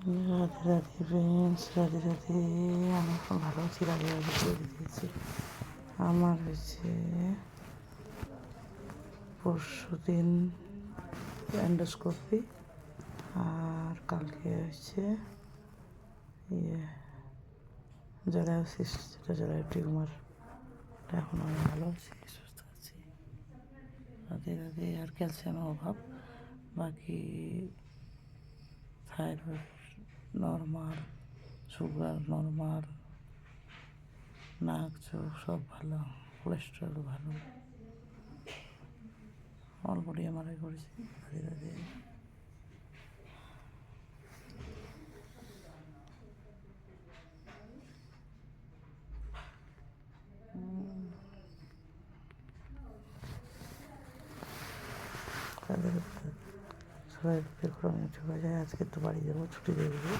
Radhe Radhe friends, Radhe Radhe. আমি এখন ভালো আছি, রাধে রাধে করে দিয়েছি। আমার হচ্ছে পরশু দিন এন্ডোস্কোপি, আর কালকে হচ্ছে জরায়োসিস, যেটা জরায়ু টিউমার। এখন আমি ভালো আছি, সুস্থ আছি, রাধে রাধে। আর ক্যালসিয়ামের অভাব, বাকি থাইরয়েড নর্মাল, সুগার নর্মাল, নাক চোখ সব ভালো, কোলেস্ট্রল ভালো। অল বডি এমআরআই করেছি, রাধে রাধে। সবাই দেখো আমি উঠে যায়। আজকে তো বাড়ি যাবো, ছুটি দিয়ে দেবো।